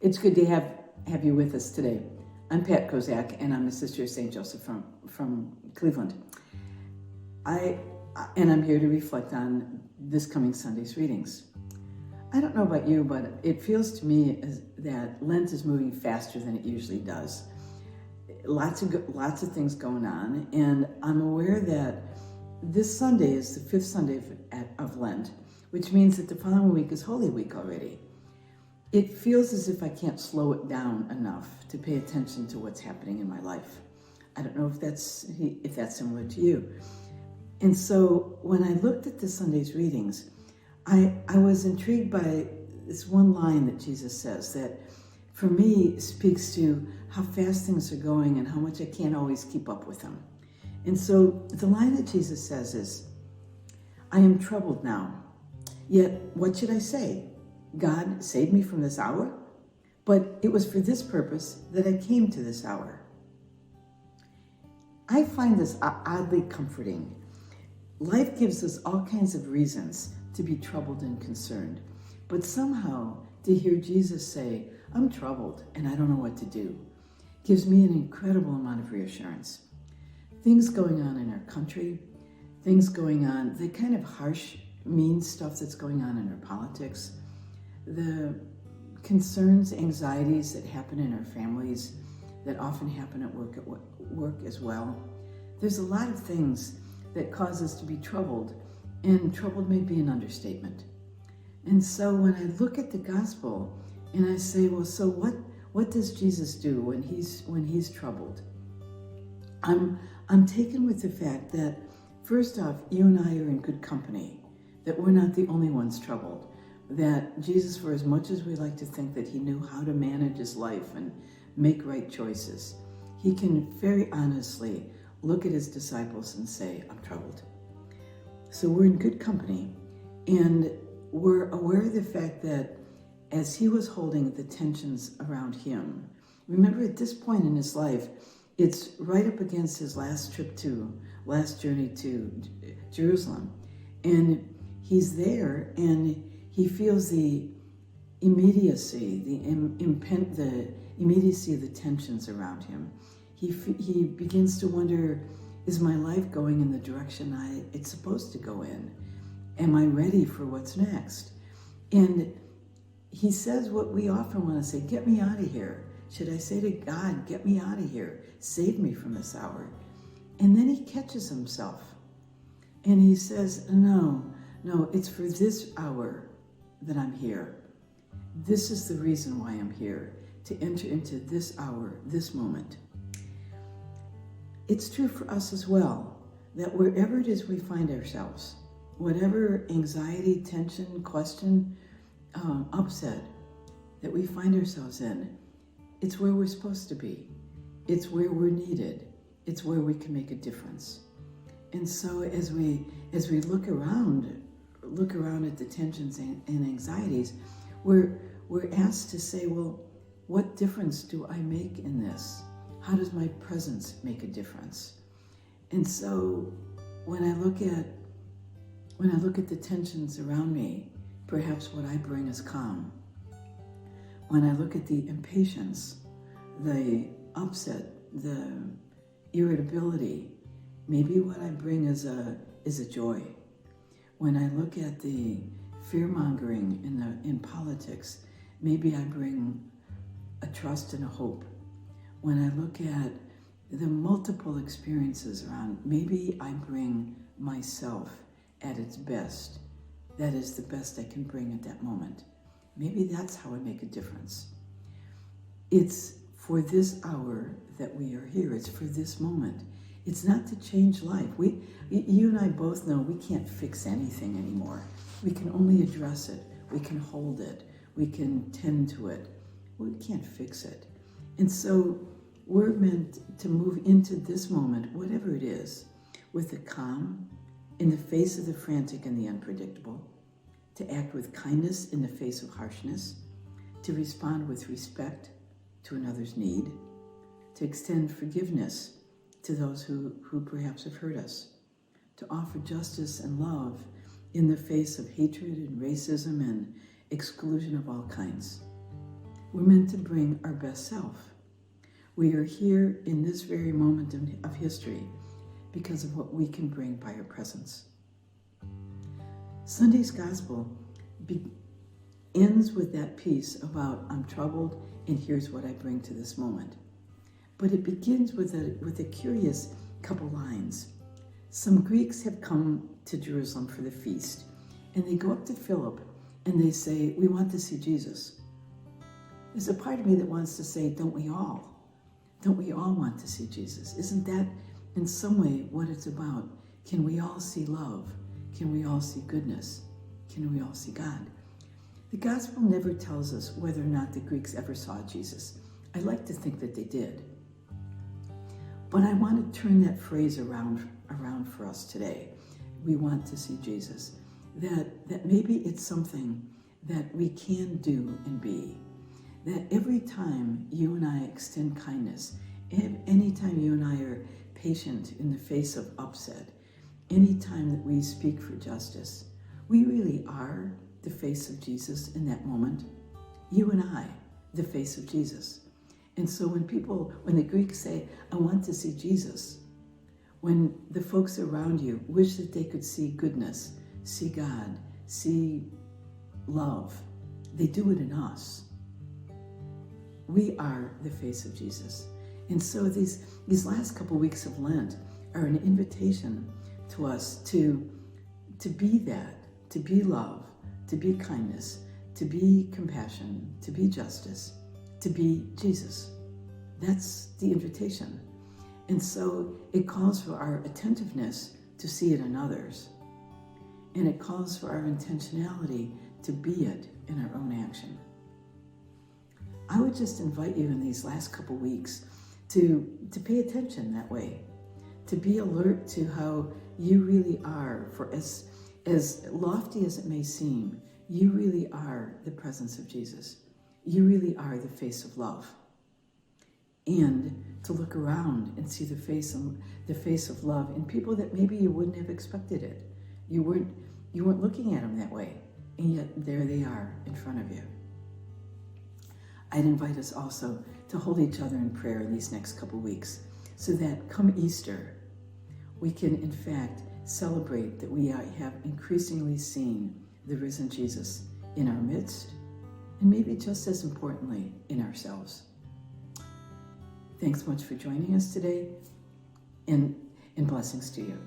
It's good to have you with us today. I'm Pat Kozak, and I'm a sister of St. Joseph from Cleveland. I'm here to reflect on this coming Sunday's readings. I don't know about you, but it feels to me that Lent is moving faster than it usually does. Lots of things going on, and I'm aware that this Sunday is the fifth Sunday of Lent, which means that the following week is Holy Week already. It feels as if I can't slow it down enough to pay attention to what's happening in my life. I don't know if that's similar to you. And so when I looked at this Sunday's readings, I was intrigued by this one line that Jesus says that for me speaks to how fast things are going and how much I can't always keep up with them. And so the line that Jesus says is, "I am troubled now, yet what should I say? God saved me from this hour, but it was for this purpose that I came to this hour." I find this oddly comforting. Life gives us all kinds of reasons to be troubled and concerned, but somehow to hear Jesus say, "I'm troubled and I don't know what to do," gives me an incredible amount of reassurance. Things going on in our country, things going on, the kind of harsh, mean stuff that's going on in our politics, the concerns, anxieties that happen in our families, that often happen at work as well. There's a lot of things that cause us to be troubled, and troubled may be an understatement. And so when I look at the gospel and I say, well, so what does Jesus do when he's troubled? I'm taken with the fact that, first off, you and I are in good company, that we're not the only ones troubled, that Jesus, for as much as we like to think that he knew how to manage his life and make right choices, he can very honestly look at his disciples and say, "I'm troubled." So we're in good company, and we're aware of the fact that as he was holding the tensions around him, remember at this point in his life, it's right up against his last journey to Jerusalem, and he's there, and he feels the immediacy, the immediacy of the tensions around him. He begins to wonder, is my life going in the direction it's supposed to go in? Am I ready for what's next? And he says what we often want to say, "Get me out of here." Should I say to God, "Get me out of here, save me from this hour"? And then he catches himself and he says, no, it's for this hour that I'm here. This is the reason why I'm here, to enter into this hour, this moment. It's true for us as well, that wherever it is we find ourselves, whatever anxiety, tension, question, upset that we find ourselves in, it's where we're supposed to be. It's where we're needed. It's where we can make a difference. And so as we look around at the tensions and anxieties, we're asked to say, well, what difference do I make in this? How does my presence make a difference? And so when I look at the tensions around me, perhaps what I bring is calm. When I look at the impatience, the upset, the irritability, maybe what I bring is a joy. When I look at the fear-mongering in politics, maybe I bring a trust and a hope. When I look at the multiple experiences around, maybe I bring myself at its best. That is the best I can bring at that moment. Maybe that's how I make a difference. It's for this hour that we are here. It's for this moment. It's not to change life. You and I both know we can't fix anything anymore. We can only address it. We can hold it. We can tend to it. We can't fix it. And so we're meant to move into this moment, whatever it is, with a calm in the face of the frantic and the unpredictable, to act with kindness in the face of harshness, to respond with respect to another's need, to extend forgiveness to those who perhaps have hurt us, to offer justice and love in the face of hatred and racism and exclusion of all kinds. We're meant to bring our best self. We are here in this very moment of history because of what we can bring by our presence. Sunday's gospel ends with that piece about I'm troubled and here's what I bring to this moment. But it begins with a curious couple lines. Some Greeks have come to Jerusalem for the feast, and they go up to Philip and they say, we want to see Jesus. There's a part of me that wants to say, don't we all? Don't we all want to see Jesus? Isn't that in some way what it's about? Can we all see love? Can we all see goodness? Can we all see God? The gospel never tells us whether or not the Greeks ever saw Jesus. I like to think that they did. But I want to turn that phrase around for us today. We want to see Jesus. That maybe it's something that we can do and be. That every time you and I extend kindness, anytime you and I are patient in the face of upset, anytime that we speak for justice, we really are the face of Jesus in that moment. You and I, the face of Jesus. And so when the Greeks say, I want to see Jesus, when the folks around you wish that they could see goodness, see God, see love, they do it in us. We are the face of Jesus. And so these last couple weeks of Lent are an invitation to us to be that, to be love, to be kindness, to be compassion, to be justice, to be Jesus. That's the invitation. And so it calls for our attentiveness to see it in others. And it calls for our intentionality to be it in our own action. I would just invite you in these last couple weeks to pay attention that way, to be alert to how you really are, for as lofty as it may seem, you really are the presence of Jesus. You really are the face of love. And to look around and see the face of love in people that maybe you wouldn't have expected it. You weren't looking at them that way, and yet there they are in front of you. I'd invite us also to hold each other in prayer in these next couple weeks, so that come Easter, we can in fact celebrate that we have increasingly seen the risen Jesus in our midst, and maybe just as importantly, in ourselves. Thanks much for joining us today, and blessings to you.